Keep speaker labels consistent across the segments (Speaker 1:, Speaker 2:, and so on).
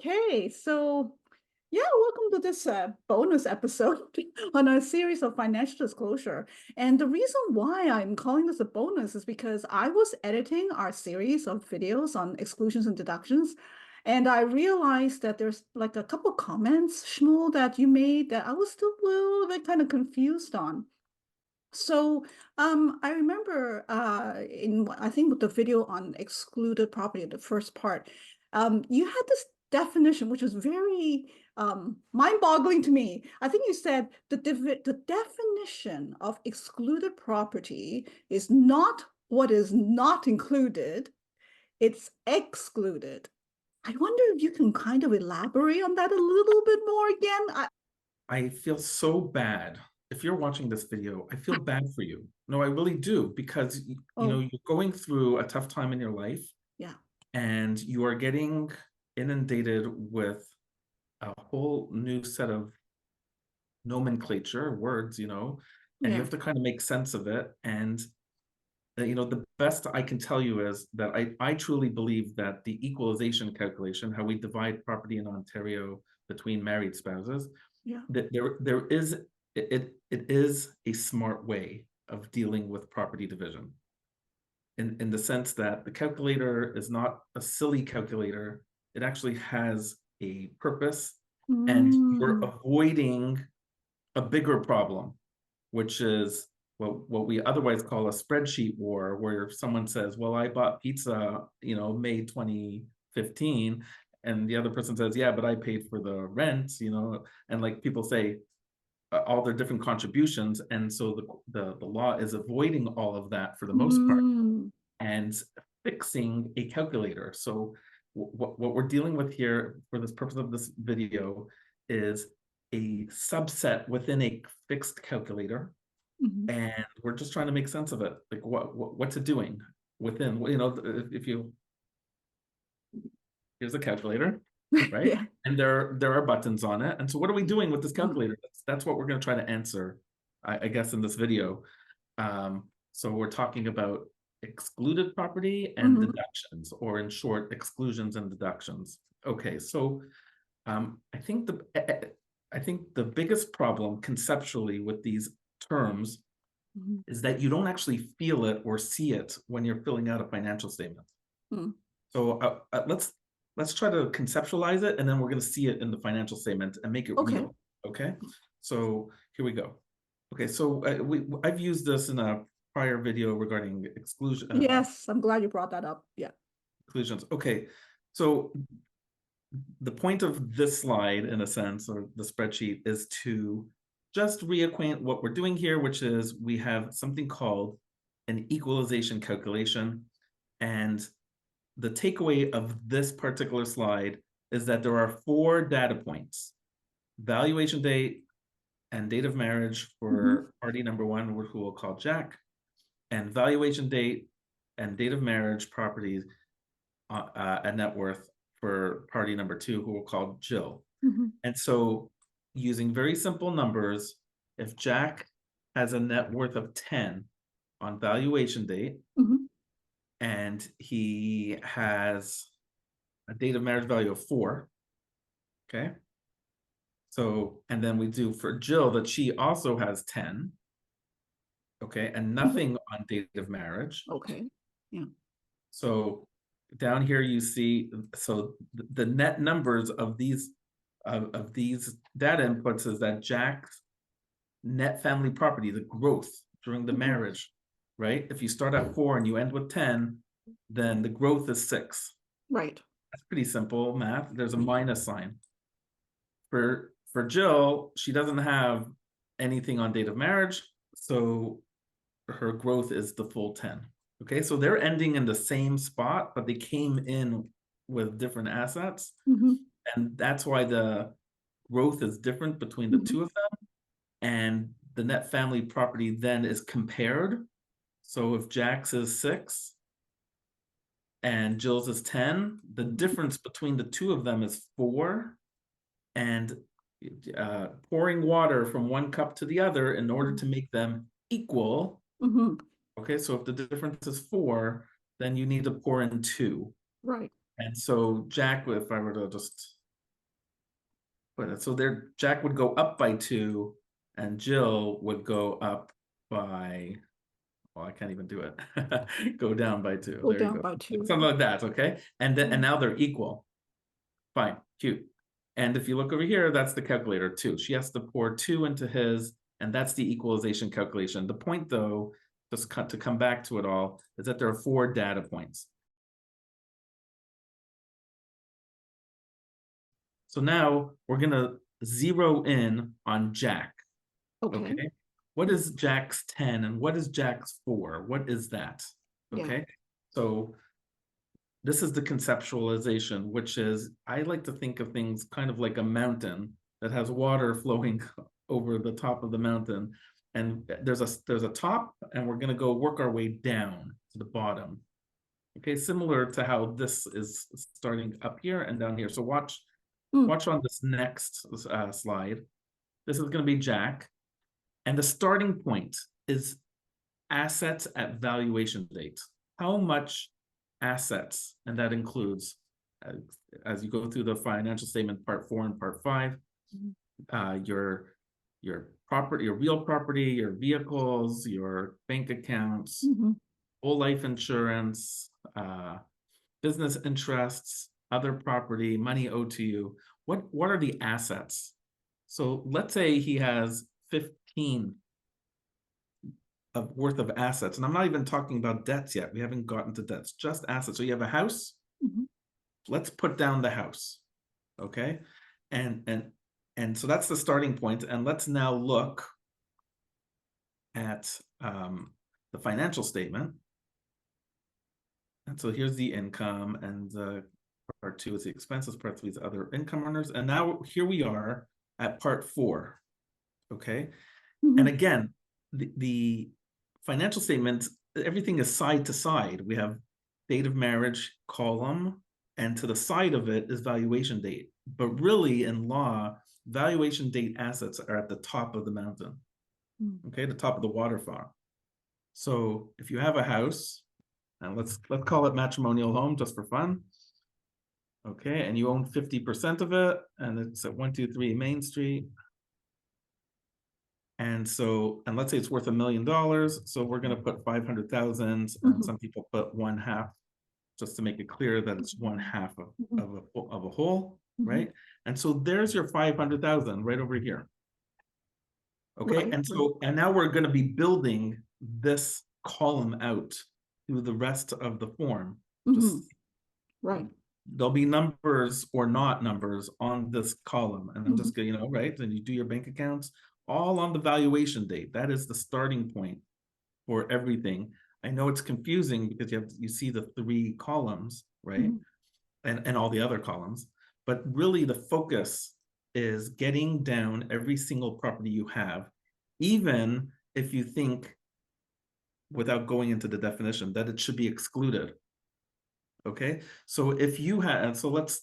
Speaker 1: Okay, so yeah, welcome to this bonus episode on our series of financial disclosure. And the reason why I'm calling this a bonus is because I was editing our series of videos on exclusions and deductions, and I realized that there's like a couple comments, Shmuel, that you made that I was still a little bit kind of confused on. So I remember I think with the video on excluded property, the first part, you had this definition which was very mind-boggling to me. I think you said the definition of excluded property is not what is not included, it's excluded. I wonder if you can kind of elaborate on that a little bit more again.
Speaker 2: I feel so bad. If you're watching this video, I feel bad for you. No, I really do, because
Speaker 1: Oh,
Speaker 2: you're going through a tough time in your life
Speaker 1: yeah.
Speaker 2: and you are getting inundated with a whole new set of nomenclature, words, and you
Speaker 1: Yeah.
Speaker 2: have to kind of make sense of it. And the best I can tell you is that I truly believe that the equalization calculation, how we divide property in Ontario between married spouses,
Speaker 1: Yeah.
Speaker 2: that there is it is a smart way of dealing with property division, in the sense that the calculator is not a silly calculator. It actually has a purpose, and you're
Speaker 1: Mm.
Speaker 2: avoiding a bigger problem, which is what we otherwise call a spreadsheet war, where someone says, well, I bought pizza, May 2015, and the other person says, yeah, but I paid for the rent, and like people say all their different contributions. And so the law is avoiding all of that for the most part
Speaker 1: Mm.
Speaker 2: and fixing a calculator. So what we're dealing with here for this purpose of this video is a subset within a fixed calculator,
Speaker 1: Mhm.
Speaker 2: and we're just trying to make sense of it, like what's it doing within, if you here's a calculator, right?
Speaker 1: Yeah.
Speaker 2: And there are buttons on it, and so what are we doing with this
Speaker 1: Mm.
Speaker 2: calculator? That's what we're going to try to answer, I guess, in this video. So we're talking about excluded property and
Speaker 1: Mhm.
Speaker 2: deductions, or in short, exclusions and deductions. Okay, so I think the biggest problem conceptually with these terms
Speaker 1: Mhm.
Speaker 2: is that you don't actually feel it or see it when you're filling out a financial statement.
Speaker 1: Mm.
Speaker 2: So let's try to conceptualize it, and then we're going to see it in the financial statement and make it
Speaker 1: Okay.
Speaker 2: real. Okay, so here we go. Okay, so I've used this in a prior video regarding
Speaker 1: Yes, I'm glad you brought that up. Yeah.
Speaker 2: exclusions. Okay, so the point of this slide, in a sense, or the spreadsheet, is to just reacquaint what we're doing here, which is we have something called an equalization calculation. And the takeaway of this particular slide is that there are 4 data points: valuation date and date of marriage
Speaker 1: Mhm.
Speaker 2: for party number 1, who we'll call Jack, and valuation date and date of marriage properties and net worth for party number 2, who we'll call Jill.
Speaker 1: Mhm.
Speaker 2: And so, using very simple numbers, if Jack has a net worth of 10 on valuation date,
Speaker 1: Mhm.
Speaker 2: and he has a date of marriage value of 4, okay? So, and then we do for Jill that she also has 10, okay, and
Speaker 1: Mhm.
Speaker 2: nothing on date of marriage.
Speaker 1: Okay. Yeah.
Speaker 2: So down here you see, so the net numbers of these data inputs is that Jack's net family property, the growth during the
Speaker 1: Mhm.
Speaker 2: marriage, right? If you start at 4 and you end with 10, then the growth is 6.
Speaker 1: Right.
Speaker 2: That's pretty simple math. There's a minus sign. For Jill, she doesn't have anything on date of marriage, so her growth is the full 10. Okay, so they're ending in the same spot, but they came in with different assets,
Speaker 1: Mhm.
Speaker 2: and that's why the growth is different between the
Speaker 1: Mhm.
Speaker 2: two of them. And the net family property then is compared. So if Jack's is 6 and Jill's is 10, the difference between the two of them is 4. And pouring water from one cup to the other in order to make them equal.
Speaker 1: Mhm.
Speaker 2: Okay, so if the difference is 4, then you need to pour in 2.
Speaker 1: Right.
Speaker 2: And so Jack, if I were to just But so there, Jack would go up by 2, and Jill would go up by, well, I can't even do it. Go down by 2.
Speaker 1: Go
Speaker 2: There you
Speaker 1: down
Speaker 2: go.
Speaker 1: by 2.
Speaker 2: Something like that, okay? And then and now they're equal. Fine, cute. And if you look over here, that's the calculator 2. She has to pour 2 into his, and that's the equalization calculation. The point, though, just to come back to it all, is that there are 4 data points. So now we're gonna zero in on Jack.
Speaker 1: Okay.
Speaker 2: Okay. What is Jack's 10 and what is Jack's 4? What is that?
Speaker 1: Yeah.
Speaker 2: Okay. So this is the conceptualization, which is, I like to think of things kind of like a mountain that has water flowing over the top of the mountain. And there's a top, and we're gonna go work our way down to the bottom. Okay, similar to how this is starting up here and down here. So watch on this next slide. This is gonna be Jack. And the starting point is assets at valuation date. How much assets, and that includes, as you go through the financial statement, part 4 and part 5, your property, your real property, your vehicles, your bank accounts, whole life insurance, business interests, other property, money owed to you. What are the assets? So let's say he has 15 of worth of assets, and I'm not even talking about debts yet. We haven't gotten to debts, just assets. So you have a house. Let's put down the house, okay? And so that's the starting point. And let's now look at the financial statement. And so here's the income, and part 2 is the expenses, part 3 is other income earners. And now here we are at part 4, okay? And again, the financial statement, everything is side to side. We have date of marriage column, and to the side of it is valuation date. But really, in law, valuation date assets are at the top of the mountain, okay, the top of the waterfall. So if you have a house, and let's call it matrimonial home just for fun, okay, and you own 50% of it, and it's at 123 Main Street. And so, and let's say it's worth $1 million. So we're going to put 500,000, and some people put 1/2, just to make it clear that it's 1/2 of a whole, right? And so there's your 500,000 right over here. Okay, and so, and now we're going to be building this column out through the rest of the form. Just there'll be numbers or not numbers on this column, and I'm just, you know, right? And you do your bank accounts all on the valuation date. That is the starting point for everything. I know it's confusing because you see the 3 columns, right? And all the other columns, but really the focus is getting down every single property you have, even if you think, without going into the definition, that it should be excluded. Okay, so if you have, so let's,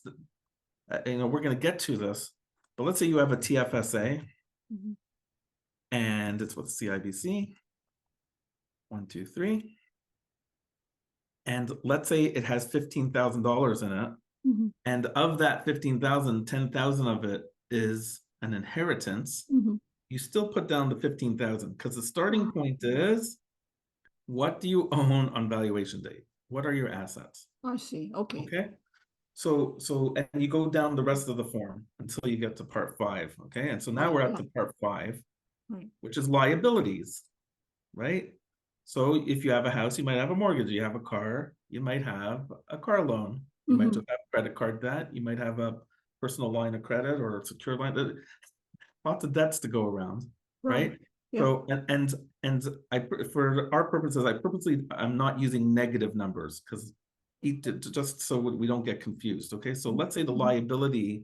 Speaker 2: you know, we're going to get to this, but let's say you have a TFSA, and it's with CIBC, 1, 2, 3, and let's say it has $15,000 in it, and of that 15,000, 10,000 of it is an inheritance. You still put down the 15,000 because the starting point is, what do you own on valuation date? What are your assets?
Speaker 1: I see. Okay.
Speaker 2: Okay. So and you go down the rest of the form until you get to part 5. Okay. And so now we're up to part 5, which is liabilities, right? So if you have a house, you might have a mortgage, you have a car, you might have a car loan, you might just have credit card debt, you might have a personal line of credit or a secured line. Lots of debts to go around, right? So and I, for our purposes, I'm not using negative numbers because just so we don't get confused. Okay, so let's say the liability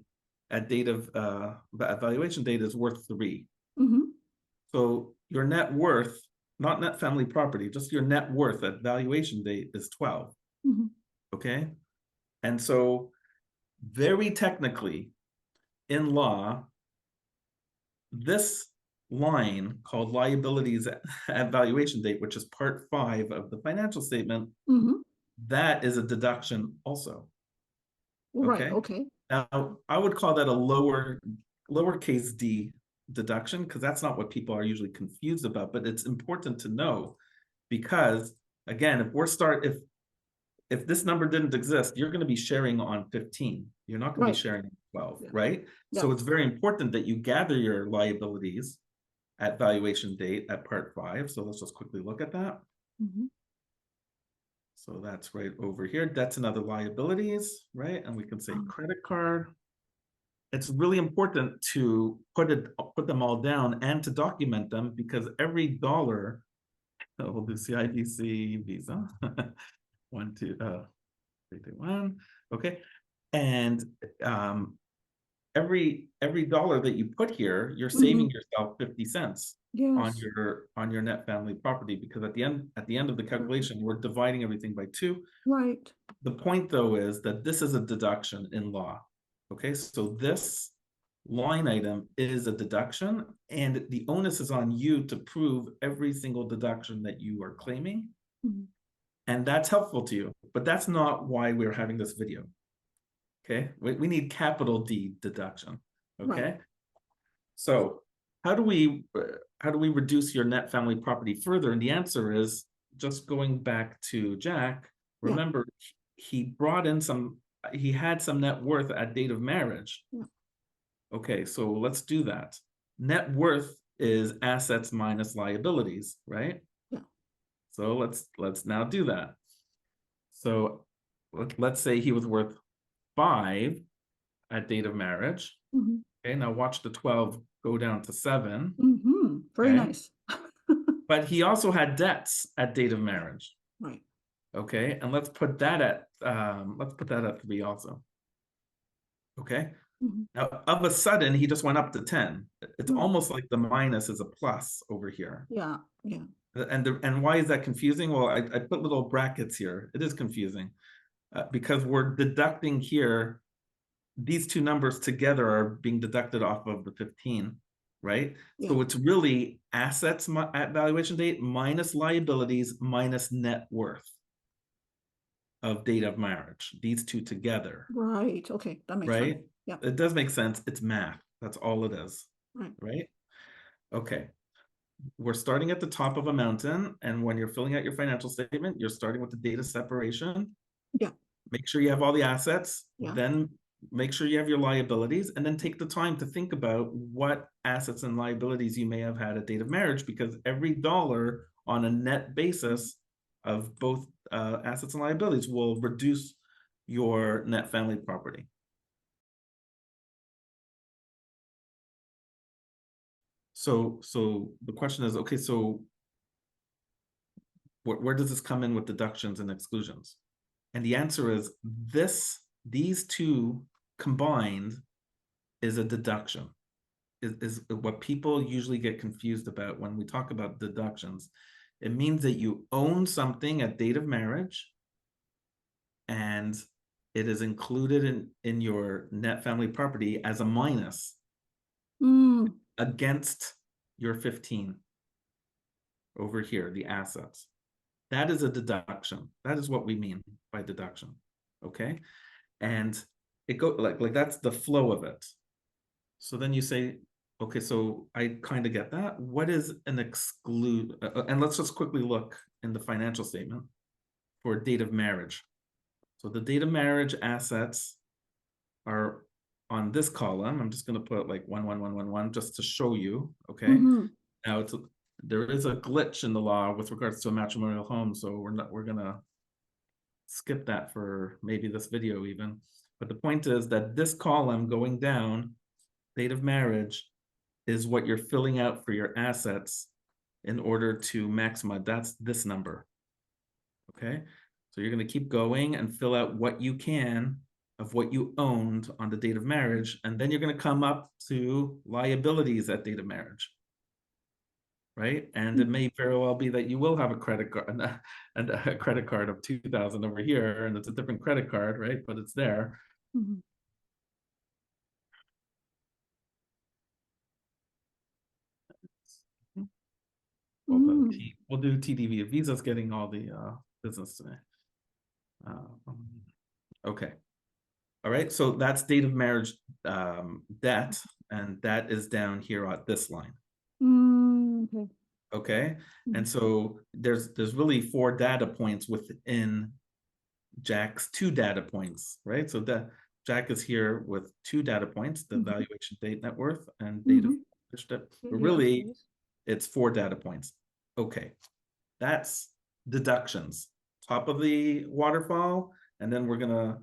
Speaker 2: at date of valuation date is worth 3. So your net worth, not net family property, just your net worth at valuation date is 12. Okay, and so very technically in law, this line called liabilities at valuation date, which is part 5 of the financial statement, that is a deduction also. Okay.
Speaker 1: Okay.
Speaker 2: Now, I would call that a lower lowercase d deduction, because that's not what people are usually confused about, but it's important to know because again, if this number didn't exist, you're going to be sharing on 15. You're not going to be
Speaker 1: Right.
Speaker 2: sharing on 12,
Speaker 1: Yeah.
Speaker 2: right?
Speaker 1: Yeah.
Speaker 2: So it's very important that you gather your liabilities at valuation date at part 5. So let's just quickly look at that.
Speaker 1: Mhm.
Speaker 2: So that's right over here. Debts and other liabilities, right? And we can say credit card. It's really important to put them all down and to document them because every dollar, we'll do CIBC Visa, 1, 2, 3, 2, 1, okay, and every dollar that you put here, you're saving yourself 50 cents on
Speaker 1: Yes.
Speaker 2: your net family property because at the end of the calculation, we're dividing everything by 2.
Speaker 1: Right.
Speaker 2: The point though is that this is a deduction in law. Okay, so this line item is a deduction and the onus is on you to prove every single deduction that you are claiming.
Speaker 1: Mhm.
Speaker 2: And that's helpful to you, but that's not why we're having this video. Okay, we need capital D deduction. Okay,
Speaker 1: Right.
Speaker 2: so how do we reduce your net family property further? And the answer is just going back to Jack.
Speaker 1: Yeah.
Speaker 2: Remember, he brought in he had some net worth at date of marriage.
Speaker 1: Yeah.
Speaker 2: Okay, so let's do that. Net worth is assets minus liabilities, right?
Speaker 1: Yeah.
Speaker 2: So let's now do that. So let's say he was worth 5 at date of marriage.
Speaker 1: Mhm.
Speaker 2: Okay, now watch the 12 go down to 7.
Speaker 1: Very
Speaker 2: Okay,
Speaker 1: nice.
Speaker 2: but he also had debts at date of marriage.
Speaker 1: Right.
Speaker 2: Okay, and let's put that at 3 also. Okay,
Speaker 1: Mhm.
Speaker 2: now of a sudden he just went up to 10. It's
Speaker 1: Right.
Speaker 2: almost like the minus is a plus over here.
Speaker 1: Yeah. Yeah.
Speaker 2: And why is that confusing? Well, I put little brackets here. It is confusing because we're deducting here. These two numbers together are being deducted off of the 15, right?
Speaker 1: Yeah.
Speaker 2: So it's really assets at valuation date minus liabilities minus net worth of date of marriage. These two together,
Speaker 1: Right. Okay. That makes sense.
Speaker 2: right?
Speaker 1: Yeah.
Speaker 2: It does make sense. It's math. That's all it is,
Speaker 1: Right.
Speaker 2: right? Okay. We're starting at the top of a mountain. And when you're filling out your financial statement, you're starting with the data separation.
Speaker 1: Yeah.
Speaker 2: Make sure you have all the assets,
Speaker 1: Yeah.
Speaker 2: then make sure you have your liabilities, and then take the time to think about what assets and liabilities you may have had at date of marriage, because every dollar on a net basis of both assets and liabilities will reduce your net family property. So the question is, okay, so where does this come in with deductions and exclusions? And the answer is these two combined is a deduction. Is what people usually get confused about when we talk about deductions. It means that you own something at date of marriage and it is included in your net family property as a minus against your 15 over here, the assets. That is a deduction. That is what we mean by deduction. Okay. And it go like that's the flow of it. So then you say, okay, so I kind of get that. What is an exclude? And let's just quickly look in the financial statement for date of marriage. So the date of marriage assets are on this column. I'm just going to put like 11111 just to show you. Okay. Now there is a glitch in the law with regards to a matrimonial home, so we're gonna skip that for maybe this video even. But the point is that this column going down, date of marriage, is what you're filling out for your assets in order to maximize. That's this number. Okay, so you're going to keep going and fill out what you can of what you owned on the date of marriage, and then you're going to come up to liabilities at date of marriage. Right, and it may very well be that you will have a credit card and a credit card of 2,000 over here, and it's a different credit card, right? But it's there. We'll do TDV. Visa's getting all the business today. Okay. All right, so that's date of marriage debt, and that is down here on this line.
Speaker 1: Okay.
Speaker 2: Okay, and
Speaker 1: Mhm.
Speaker 2: so there's really 4 data points within Jack's 2 data points, right? So that Jack is here with 2 data points, the
Speaker 1: Mhm.
Speaker 2: valuation date net worth and date of
Speaker 1: Mhm.
Speaker 2: ownership. But
Speaker 1: Yeah.
Speaker 2: really, it's 4 data points. Okay, that's deductions. Top of the waterfall, and then we're gonna,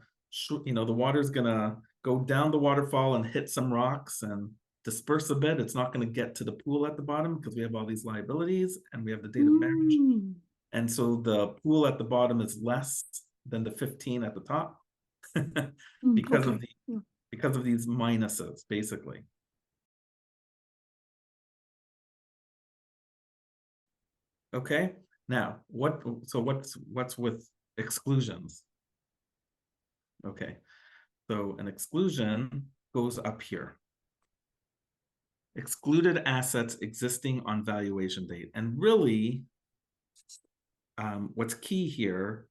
Speaker 2: the water's gonna go down the waterfall and hit some rocks and disperse a bit. It's not gonna get to the pool at the bottom because we have all these liabilities and we have the date of marriage.
Speaker 1: Mm.
Speaker 2: And so the pool at the bottom is less than the 15 at the top because of
Speaker 1: Okay. Yeah.
Speaker 2: because of these minuses, basically. Okay, now what's with exclusions? Okay, so an exclusion goes up here. Excluded assets existing on valuation date. And really, what's key here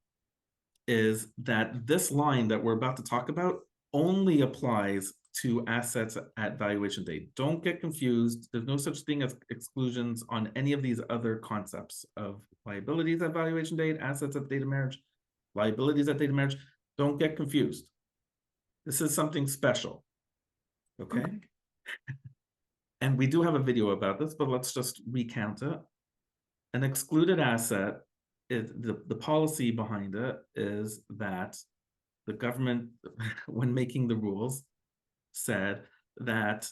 Speaker 2: is that this line that we're about to talk about only applies to assets at valuation date. Don't get confused. There's no such thing as exclusions on any of these other concepts of liabilities at valuation date, assets at date of marriage, liabilities at date of marriage. Don't get confused. This is something special. Okay. And we do have a video about this, but let's just recount it. An excluded asset, the policy behind it is that the government, when making the rules, said that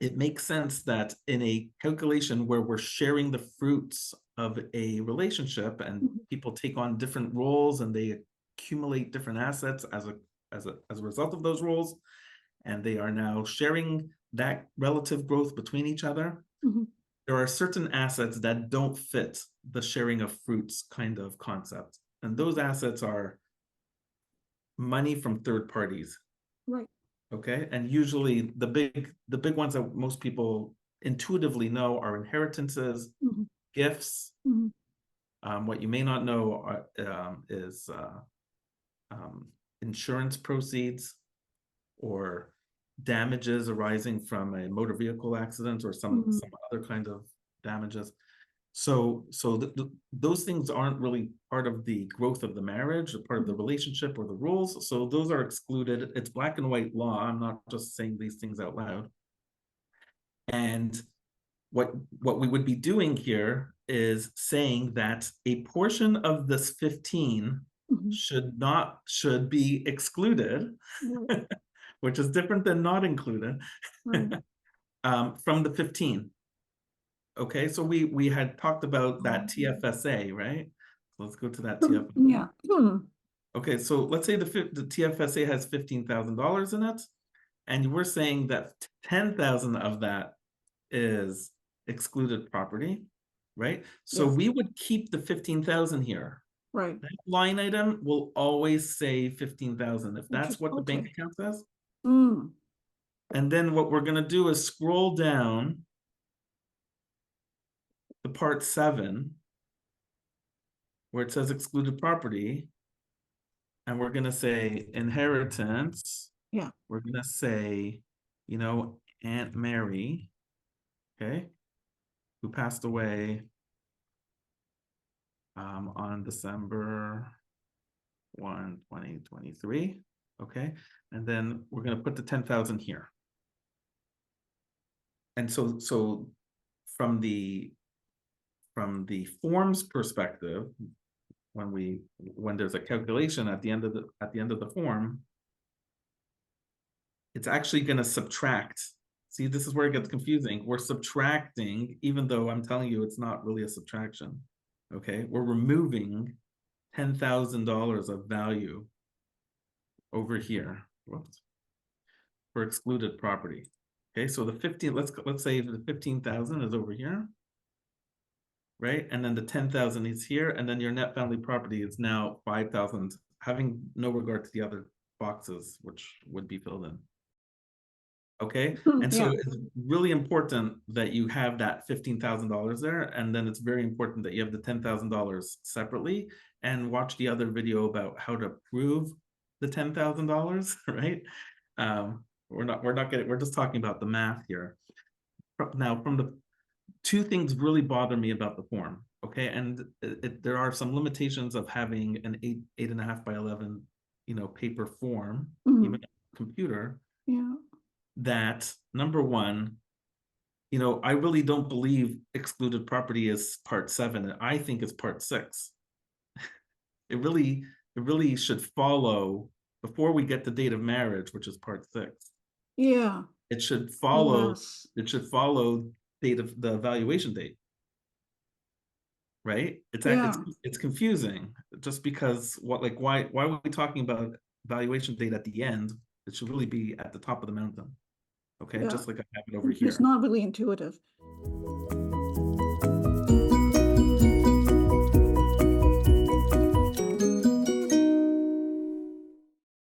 Speaker 2: it makes sense that in a calculation where we're sharing the fruits of a relationship and people take on different roles and they accumulate different assets as a result of those roles, and they are now sharing that relative growth between each other. There are certain assets that don't fit the sharing of fruits kind of concept. And those assets are money from third parties.
Speaker 1: Right.
Speaker 2: Okay. And usually the big ones that most people intuitively know are inheritances, gifts. What you may not know is insurance proceeds or damages arising from a motor vehicle accident or some other kind of damages. So those things aren't really part of the growth of the marriage or part of the relationship or the rules. So those are excluded. It's black and white law. I'm not just saying these things out loud. And what we would be doing here is saying that a portion of this 15 should be excluded, which is different than not included, from the 15. Okay, so we had talked about that TFSA, right? So let's go to that TFSA.
Speaker 1: Yeah.
Speaker 2: Okay, so let's say the TFSA has $15,000 in it, and we're saying that 10,000 of that is excluded property, right? So
Speaker 1: Yes.
Speaker 2: we would keep the 15,000 here.
Speaker 1: Right.
Speaker 2: That line item will always say 15,000 if that's what the bank account says. And then what we're gonna do is scroll down to part 7, where it says excluded property, and we're gonna say inheritance.
Speaker 1: Yeah.
Speaker 2: We're gonna say, Aunt Mary, okay, who passed away on December 1, 2023. Okay, and then we're gonna put the 10,000 here. And so from the form's perspective, when there's a calculation at the end of the form, it's actually going to subtract. See, this is where it gets confusing. We're subtracting, even though I'm telling you it's not really a subtraction. Okay, we're removing $10,000 of value over here. Whoops. For excluded property. Okay, so the 15, let's say the 15,000 is over here, right? And then the 10,000 is here, and then your net family property is now 5,000, having no regard to the other boxes, which would be filled in. Okay, and so it's really important that you have that $15,000 there, and then it's very important that you have the $10,000 separately, and watch the other video about how to prove the $10,000, right? We're just talking about the math here. Now, from the two things really bother me about the form, okay? And there are some limitations of having an 8.5 by 11, paper form,
Speaker 1: Mhm.
Speaker 2: even a computer,
Speaker 1: Yeah.
Speaker 2: that number one, I really don't believe excluded property is part 7. I think it's part 6. It really should follow before we get the date of marriage, which is part 6.
Speaker 1: Yeah.
Speaker 2: It should follow.
Speaker 1: Yes.
Speaker 2: It should follow date of the valuation date, right?
Speaker 1: Yeah.
Speaker 2: It's confusing just because why are we talking about valuation date at the end? It should really be at the top of the mountain, okay?
Speaker 1: Yeah.
Speaker 2: Just like I have it over
Speaker 1: It's
Speaker 2: here.
Speaker 1: not really intuitive.